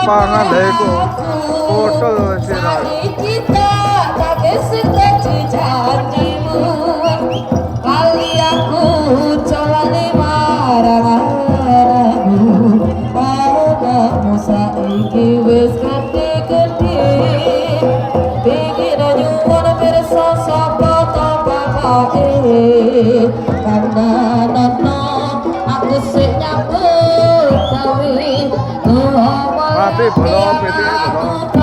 Pangan lha iku foto viral. Kita tak sekeji janjimu kali aku jalani marang-marangmu padamu saiki wis gede-gede pikir nyuwun pirsa sapa to bapake karena nono aku sik nyambut gawe Mati bolo, PT bolo.